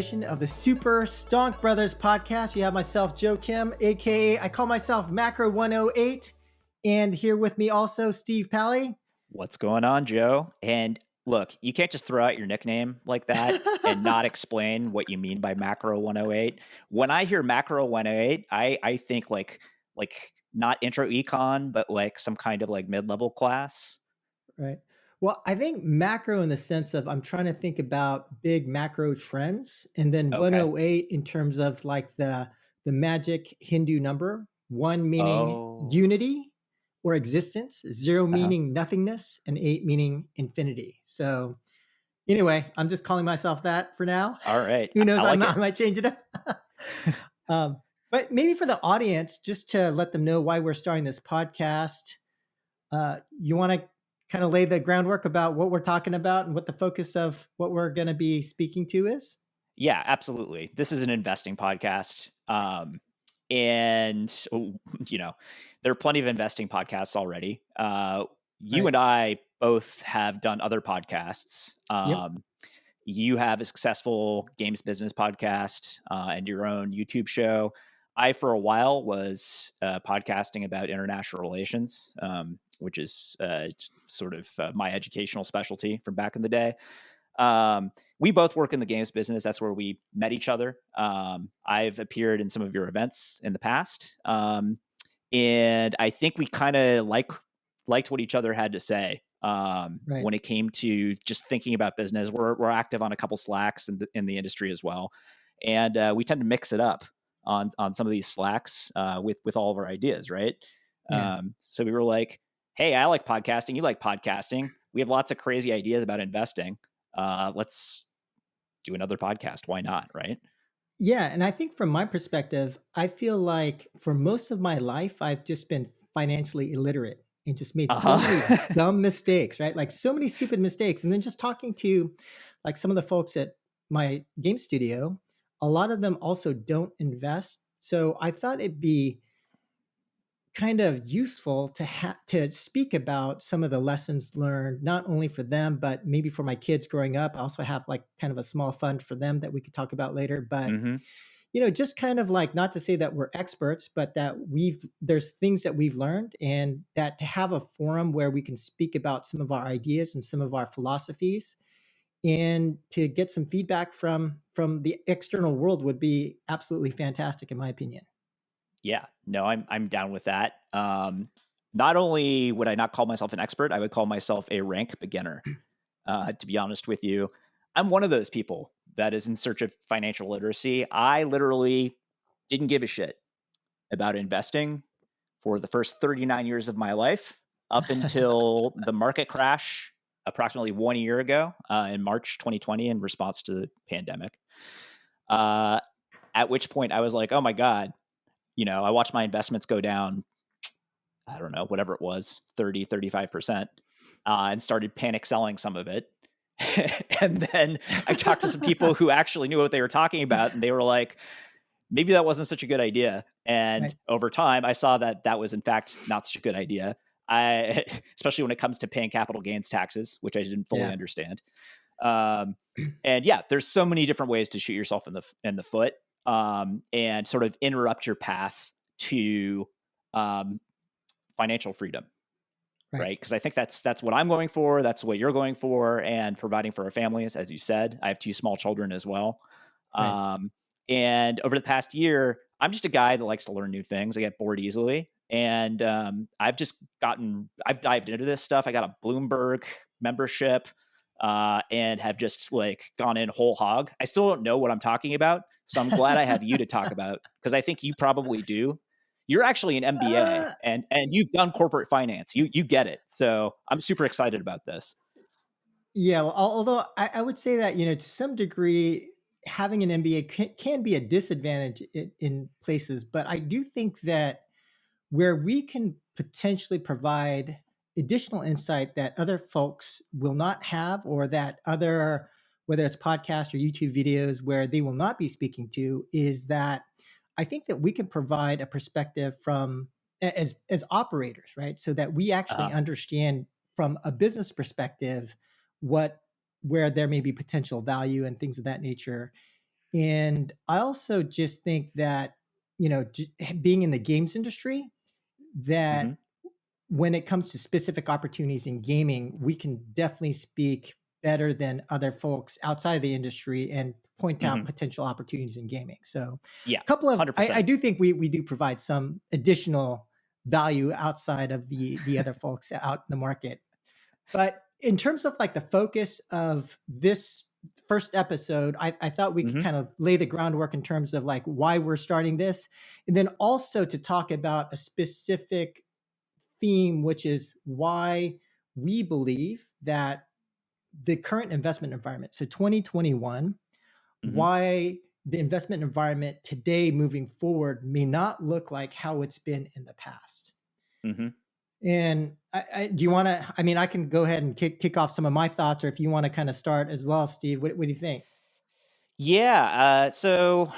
edition of the Super Stonk Brothers podcast. You have myself, Joe Kim, aka I call myself Macro 108, and here with me also Steve Palley. What's going on, Joe? And look, you can't just throw out your nickname like that and not explain what you mean by Macro 108. When I hear Macro 108, I think like not intro econ, but like some kind of like mid-level class. Right. Well, I think macro in the sense of I'm trying to think about big macro trends, and then Okay. 108 in terms of like the magic Hindu number, one meaning Oh. unity or existence, zero Uh-huh. meaning nothingness, and eight meaning infinity. So anyway, I'm just calling myself that for now. All right. Who knows? I like I it. might change it up. But maybe for the audience, just to let them know why we're starting this podcast, you want to kind of lay the groundwork about what we're talking about and what the focus of what we're going to be speaking to is? Yeah, absolutely. This is an investing podcast. And there are plenty of investing podcasts already. You Right. and I both have done other podcasts. Yep. You have a successful games business podcast and your own YouTube show. I, for a while, was podcasting about international relations, which is sort of my educational specialty from back in the day. We both work in the games business. That's where we met each other. I've appeared in some of your events in the past. And I think we kind of liked what each other had to say Right. when it came to just thinking about business. We're active on a couple Slacks in the industry as well. And we tend to mix it up on some of these Slacks with all of our ideas, right? Yeah. So we were like, hey, I like podcasting. You like podcasting. We have lots of crazy ideas about investing. Let's do another podcast. Why not? Right. Yeah. And I think from my perspective, I feel like for most of my life, I've just been financially illiterate and just made so many dumb mistakes, right? Like so many stupid mistakes. And then just talking to like some of the folks at my game studio, a lot of them also don't invest. So I thought it'd be kind of useful to speak about some of the lessons learned, not only for them, but maybe for my kids growing up. I also have like kind of a small fund for them that we could talk about later. But Mm-hmm. just kind of like not to say that we're experts, but that there's things that we've learned, and that to have a forum where we can speak about some of our ideas and some of our philosophies, and to get some feedback from the external world would be absolutely fantastic, in my opinion. Yeah, no, I'm down with that. Not only would I not call myself an expert, I would call myself a rank beginner. To be honest with you, I'm one of those people that is in search of financial literacy. I literally didn't give a shit about investing for the first 39 years of my life up until the market crash approximately 1 year ago in March 2020 in response to the pandemic. At which point I was like, oh my God, I watched my investments go down, I don't know, whatever it was, 30, 35%, and started panic selling some of it. And then I talked to some people who actually knew what they were talking about, and they were like, maybe that wasn't such a good idea. And Right. over time, I saw that was in fact not such a good idea. Especially when it comes to paying capital gains taxes, which I didn't fully understand. And yeah, there's so many different ways to shoot yourself in the foot and sort of interrupt your path to financial freedom. Right. Because I think that's what I'm going for. That's what you're going for, and providing for our families. As you said, I have 2 small children as well. Right. And over the past year, I'm just a guy that likes to learn new things. I get bored easily. And I've dived into this stuff. I got a Bloomberg membership and have just like gone in whole hog. I still don't know what I'm talking about. So I'm glad I have you to talk about, because I think you probably do. You're actually an MBA and you've done corporate finance. You get it. So I'm super excited about this. Yeah, well, although I would say that, to some degree, having an MBA can be a disadvantage in places, but I do think that where we can potentially provide additional insight that other folks will not have, or that other, whether it's podcasts or YouTube videos where they will not be speaking to, is that I think that we can provide a perspective from as operators, right? So that we actually understand from a business perspective where there may be potential value and things of that nature. And I also just think that, being in the games industry, that Mhm. when it comes to specific opportunities in gaming, we can definitely speak better than other folks outside of the industry and point out Mhm. potential opportunities in gaming. So, Yeah. a couple of I 100%. do think we do provide some additional value outside of the other folks out in the market. But in terms of like the focus of this first episode, I thought we could Mhm. kind of lay the groundwork in terms of like why we're starting this, and then also to talk about a specific theme, which is why we believe that the current investment environment, so 2021, Mhm. why the investment environment today moving forward may not look like how it's been in the past. Mhm. And do you want to? I mean, I can go ahead and kick off some of my thoughts, or if you want to kind of start as well, Steve. What do you think? Yeah, so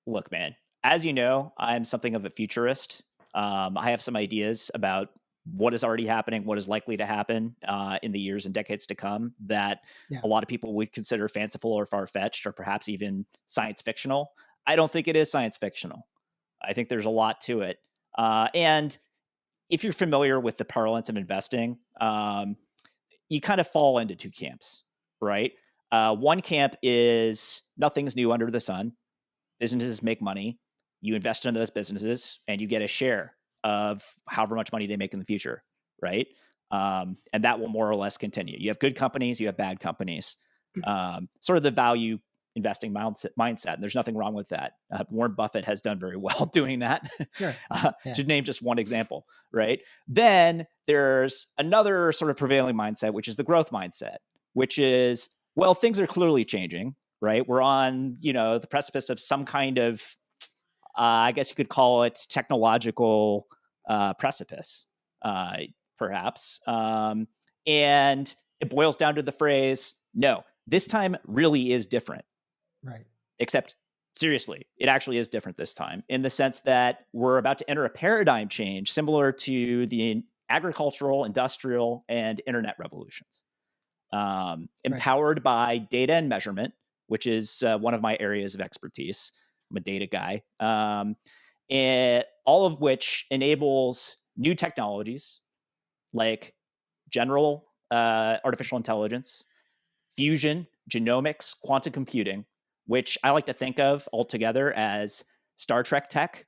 look, man, as you know, I'm something of a futurist. I have some ideas about what is already happening, what is likely to happen in the years and decades to come that Yeah, a lot of people would consider fanciful or far fetched or perhaps even science fictional. I don't think it is science fictional. I think there's a lot to it. And if you're familiar with the parlance of investing, you kind of fall into two camps, right? One camp is nothing's new under the sun. Businesses make money. You invest in those businesses and you get a share of however much money they make in the future, right? And that will more or less continue. You have good companies, you have bad companies. Sort of the value investing mindset. And there's nothing wrong with that. Warren Buffett has done very well doing that, sure. Yeah, to name just one example, right? Then there's another sort of prevailing mindset, which is the growth mindset, which is, well, things are clearly changing, right? We're on, the precipice of some kind of, I guess you could call it technological precipice, uh, perhaps. And it boils down to the phrase, no, this time really is different. right. Except, seriously, it actually is different this time in the sense that we're about to enter a paradigm change similar to the agricultural, industrial, and internet revolutions, Right. empowered by data and measurement, which is one of my areas of expertise. I'm a data guy, and all of which enables new technologies like general artificial intelligence, fusion, genomics, quantum computing, which I like to think of altogether as Star Trek tech,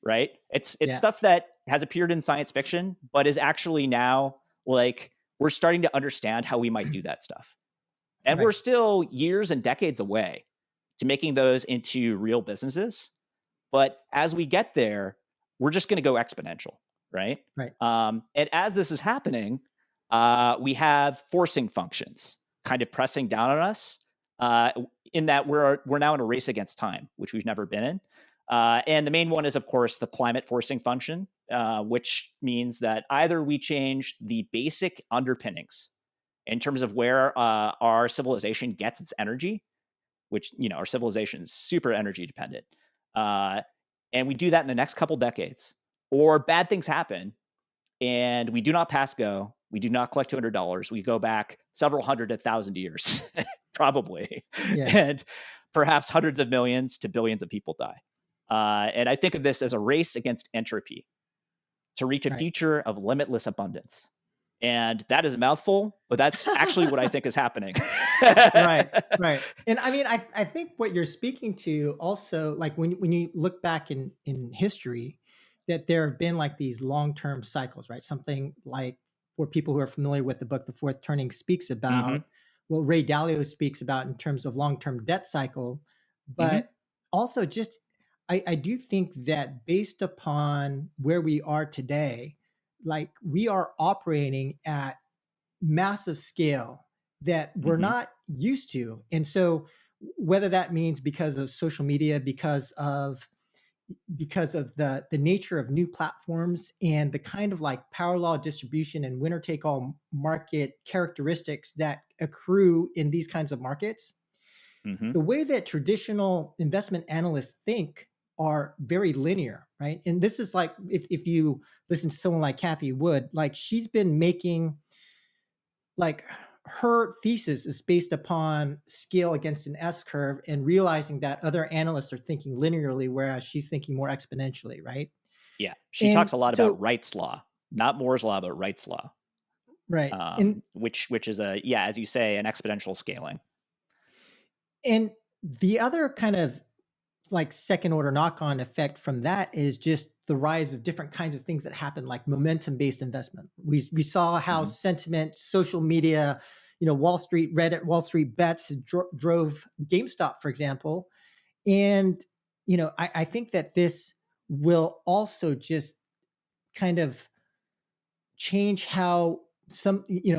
right? It's Yeah. stuff that has appeared in science fiction, but is actually now like we're starting to understand how we might do that stuff. And we're Right. still years and decades away to making those into real businesses. But as we get there, we're just going to go exponential, right? Right. And as this is happening, we have forcing functions kind of pressing down on us. Uh, in that we're now in a race against time, which we've never been in. And the main one is, of course, the climate forcing function, which means that either we change the basic underpinnings in terms of where our civilization gets its energy, which our civilization is super energy dependent, uh, and we do that in the next couple decades, or bad things happen and we do not pass go. We do not collect $200. We go back several hundred to thousand years, probably, Yeah. and perhaps hundreds of millions to billions of people die. And I think of this as a race against entropy to reach a Right. future of limitless abundance. And that is a mouthful, but that's actually what I think is happening. Right, right. And I mean, I think what you're speaking to also, like when you look back in history, that there have been like these long-term cycles, right? Something like, for people who are familiar with the book, The Fourth Turning, speaks Hmm. about what Ray Dalio speaks about in terms of long-term debt cycle. Hmm. But also just I do think that based upon where we are today, like we are operating at massive scale that we're Hmm. not used to. And so whether that means because of social media, because of the nature of new platforms and the kind of like power law distribution and winner take all market characteristics that accrue in these kinds of markets, Hmm. the way that traditional investment analysts think are very linear, right? And this is like if you listen to someone like Kathy Wood, like she's been making like her thesis is based upon scale against an S curve and realizing that other analysts are thinking linearly, whereas she's thinking more exponentially, right? Yeah. She And talks a lot about so, Wright's law, not Moore's law, but Wright's law, right. And which is a, yeah, as you say, an exponential scaling. and the other kind of like second order knock on effect from that is just the rise of different kinds of things that happen, like momentum based investment. We saw how Hmm. sentiment, social media, Wall Street, Reddit, Wall Street bets drove GameStop, for example. And I think that this will also just kind of change how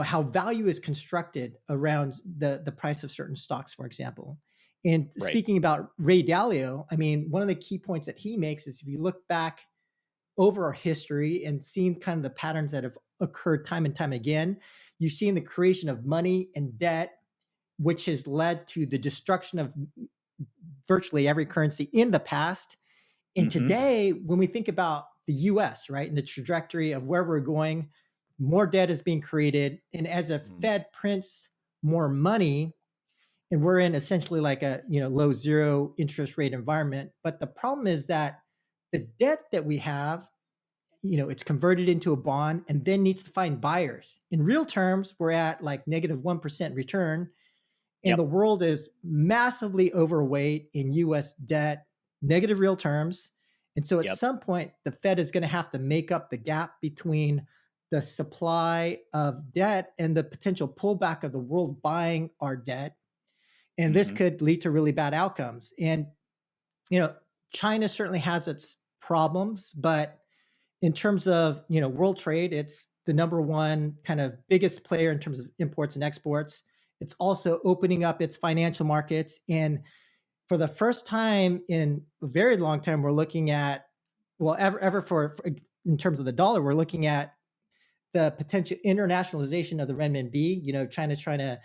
how value is constructed around the price of certain stocks, for example. And Right. speaking about Ray Dalio, I mean, one of the key points that he makes is if you look back over our history and seen kind of the patterns that have occurred time and time again, you've seen the creation of money and debt, which has led to the destruction of virtually every currency in the past. And Hmm. today, when we think about the US, right, and the trajectory of where we're going, more debt is being created. And as a Fed prints more money, and we're in essentially like a low zero interest rate environment. But the problem is that the debt that we have, it's converted into a bond and then needs to find buyers. In real terms, we're at like negative 1% return, and the Yep. world is massively overweight in US debt, negative real terms. And so at Yep. some point, the Fed is going to have to make up the gap between the supply of debt and the potential pullback of the world buying our debt. And this Hmm. could lead to really bad outcomes. And, you know, China certainly has its problems, but in terms of, world trade, it's the number one kind of biggest player in terms of imports and exports. It's also opening up its financial markets. And for the first time in a very long time, we're looking at, well, ever in terms of the dollar, we're looking at the potential internationalization of the renminbi. China's trying to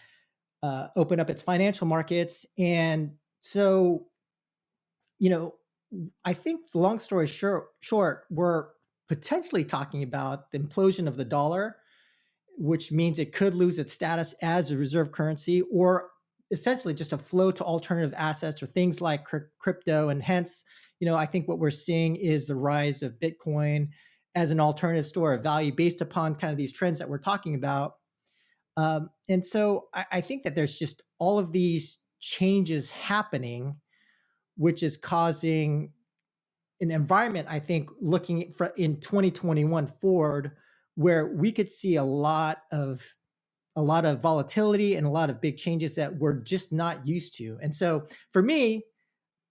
open up its financial markets. And so, you know, I think the long story short, we're potentially talking about the implosion of the dollar, which means it could lose its status as a reserve currency, or essentially just a flow to alternative assets or things like crypto. And hence, I think what we're seeing is the rise of Bitcoin as an alternative store of value based upon kind of these trends that we're talking about. And so I think that there's just all of these changes happening, which is causing an environment, I think, looking for in 2021 forward, where we could see a lot of volatility and a lot of big changes that we're just not used to. And so for me,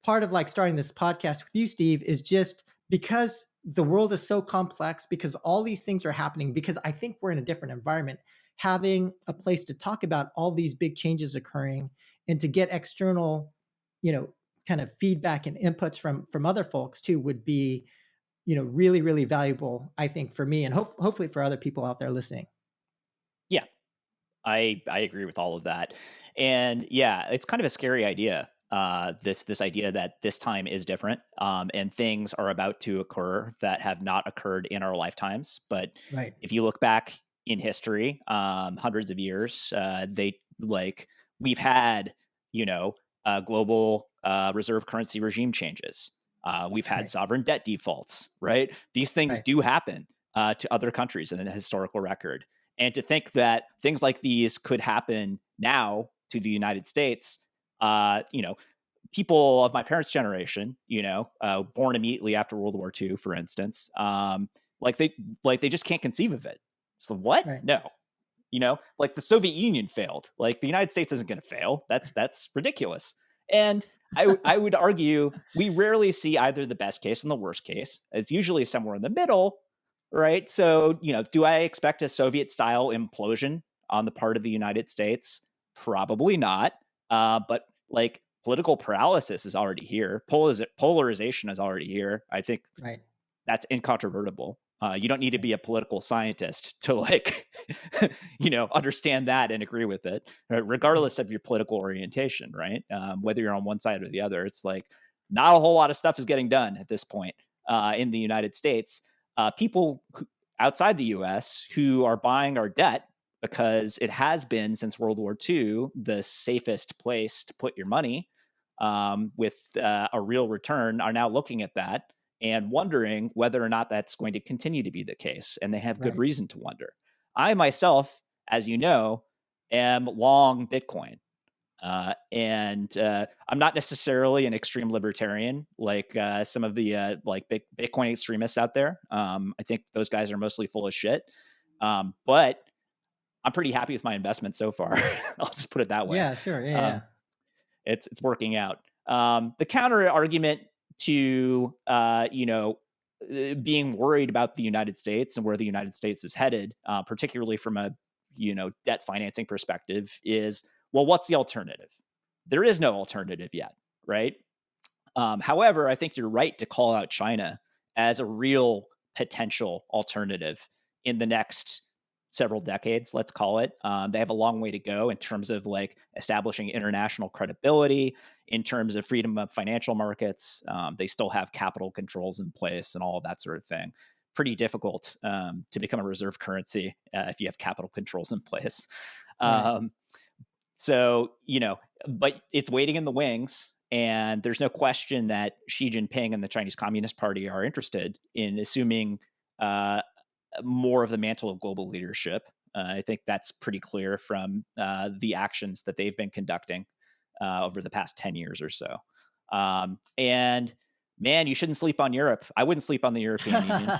part of like starting this podcast with you, Steve, is just because the world is so complex, because all these things are happening, because I think we're in a different environment, having a place to talk about all these big changes occurring and to get external, you know, kind of feedback and inputs from other folks too would be, really, really valuable, I think, for me and hopefully for other people out there listening. Yeah. I agree with all of that. And yeah, it's kind of a scary idea. This idea that this time is different, and things are about to occur that have not occurred in our lifetimes. But Right. if you look back in history, hundreds of years, they like we've had, global reserve currency regime changes. We've had Right. sovereign debt defaults. Right, these things Right. do happen to other countries in the historical record. And to think that things like these could happen now to the United States, uh, you know, people of my parents' generation, born immediately after World War II, for instance, like they just can't conceive of it. So what? Right. No, like the Soviet Union failed. Like the United States isn't going to fail. That's ridiculous. And I would argue we rarely see either the best case and the worst case. It's usually somewhere in the middle, right? So, do I expect a Soviet style implosion on the part of the United States? Probably not. But like political paralysis is already here. Polarization is already here. I think Right. that's incontrovertible. You don't need to Right. be a political scientist to like, understand that and agree with it, Right. regardless of your political orientation, right? Whether you're on one side or the other, it's like not a whole lot of stuff is getting done at this point in the United States. People outside the U.S. who are buying our debt, because it has been since World War II the safest place to put your money, with a real return, are now looking at that and wondering whether or not that's going to continue to be the case. And they have good Right. reason to wonder. I myself, as you know, am long Bitcoin. And I'm not necessarily an extreme libertarian like some of the like Bitcoin extremists out there. I think those guys are mostly full of shit. But I'm pretty happy with my investment so far. I'll just put it that way. Yeah, sure. Yeah, yeah. Um, it's working out. The counter argument to being worried about the United States and where the United States is headed, particularly from a debt financing perspective, is, well, what's the alternative? There is no alternative yet, right? However, I think you're right to call out China as a real potential alternative in the next several decades, let's call it. They have a long way to go in terms of like establishing international credibility, in terms of freedom of financial markets. They still have capital controls in place and all of that sort of thing. Pretty difficult to become a reserve currency if you have capital controls in place. Right. Um, so, but it's waiting in the wings. And there's no question that Xi Jinping and the Chinese Communist Party are interested in assuming more of the mantle of global leadership. I think that's pretty clear from the actions that they've been conducting over the past 10 years or so. And man, you shouldn't sleep on Europe. I wouldn't sleep on the European Union.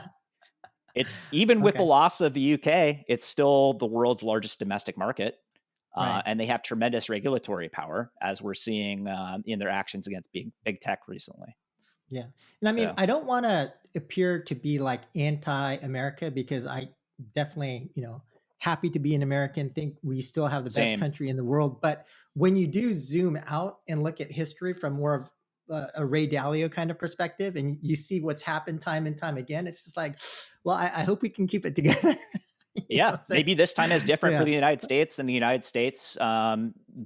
It's even with the Okay. loss of the UK, it's still the world's largest domestic market. Right. And they have tremendous regulatory power, as we're seeing in their actions against big tech recently. Yeah. And I mean, So I don't want to appear to be like anti-America because I definitely, happy to be an American, think we still have the best same. country in the world. But when you do zoom out and look at history from more of a Ray Dalio kind of perspective, and you see what's happened time and time again, it's just like, well, I hope we can keep it together. Yeah, It's like, maybe this time is different for yeah, the United States, and the United States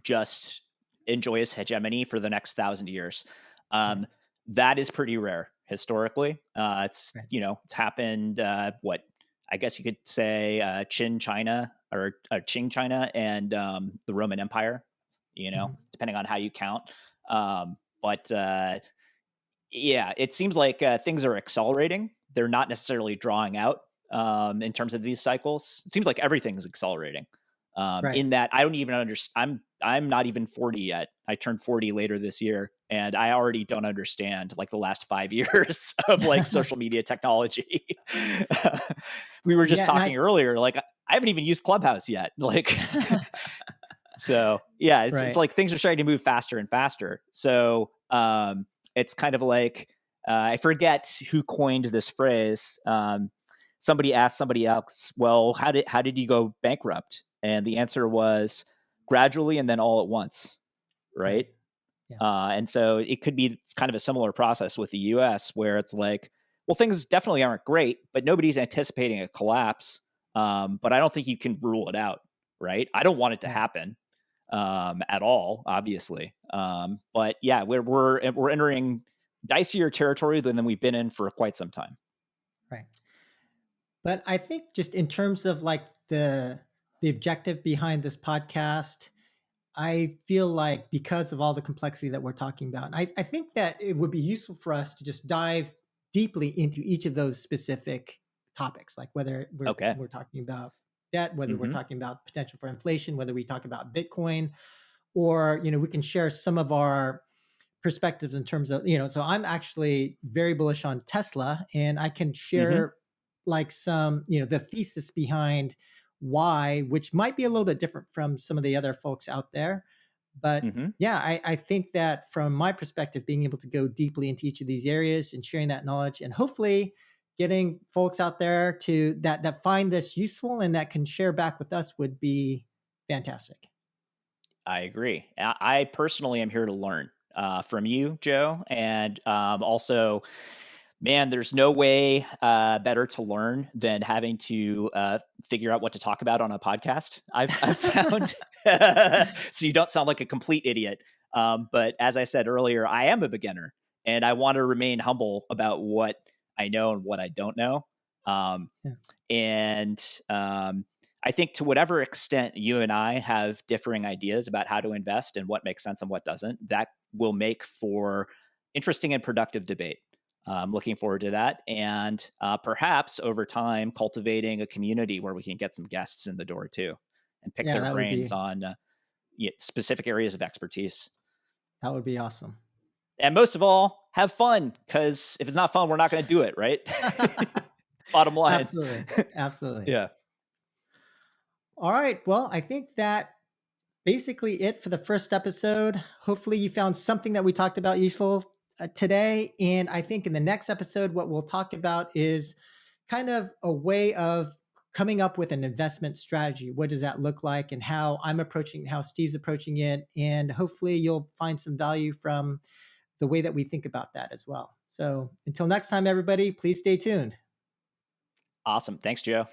just enjoys hegemony for the next 1,000 years. right, Um, that is pretty rare historically. It's right. it's happened. What I guess you could say, Qin China or Qing China and the Roman Empire. Mhm. Depending on how you count. But yeah, it seems like things are accelerating. They're not necessarily drawing out in terms of these cycles. It seems like everything's accelerating. Right. In that, I don't even understand. I'm not even 40 yet. I turned 40 later this year, and I already don't understand like the last 5 years of like social media technology. We were just Yeah. And talking earlier. Like I haven't even used Clubhouse yet. Like so yeah, it's right. like things are starting to move faster and faster. So it's kind of like I forget who coined this phrase. Somebody asked somebody else, "Well, how did you go bankrupt?" And the answer was gradually and then all at once, Right. right? Yeah. And so it could be kind of a similar process with the U.S., where it's like, well, things definitely aren't great, but nobody's anticipating a collapse. But I don't think you can rule it out, right? I don't want it to Right. happen at all, obviously. But yeah, we're entering dicier territory than we've been in for quite some time. Right. But I think just in terms of like the objective behind this podcast, I feel like because of all the complexity that we're talking about, I think that it would be useful for us to just dive deeply into each of those specific topics, like whether we're Okay. we're talking about debt, whether we're Mm-hmm. talking about potential for inflation, whether we talk about Bitcoin, or we can share some of our perspectives in terms of so I'm actually very bullish on Tesla, and I can Mm-hmm. share like some the thesis behind why, which might be a little bit different from some of the other folks out there. But Mm-hmm. yeah, I think that from my perspective, being able to go deeply into each of these areas and sharing that knowledge, and hopefully getting folks out there to that find this useful and that can share back with us would be fantastic. I agree. I personally am here to learn from you, Joe, and also, man, there's no way better to learn than having to figure out what to talk about on a podcast. I've found so you don't sound like a complete idiot. But as I said earlier, I am a beginner, and I want to remain humble about what I know and what I don't know. Um, Yeah. and I think to whatever extent you and I have differing ideas about how to invest and what makes sense and what doesn't, that will make for interesting and productive debate. I'm looking forward to that. And perhaps over time, cultivating a community where we can get some guests in the door too and pick Yeah, their that would brains be on specific areas of expertise. that would be awesome. And most of all, have fun, because if it's not fun, we're not going to do it, right? Bottom line. Absolutely. Absolutely. Yeah. All right. Well, I think that basically it for the first episode. Hopefully, you found something that we talked about useful today. And I think in the next episode, what we'll talk about is kind of a way of coming up with an investment strategy. What does that look like, and how I'm approaching, how Steve's approaching it. And hopefully, you'll find some value from the way that we think about that as well. So until next time, everybody, please stay tuned. Awesome. Thanks, Joe.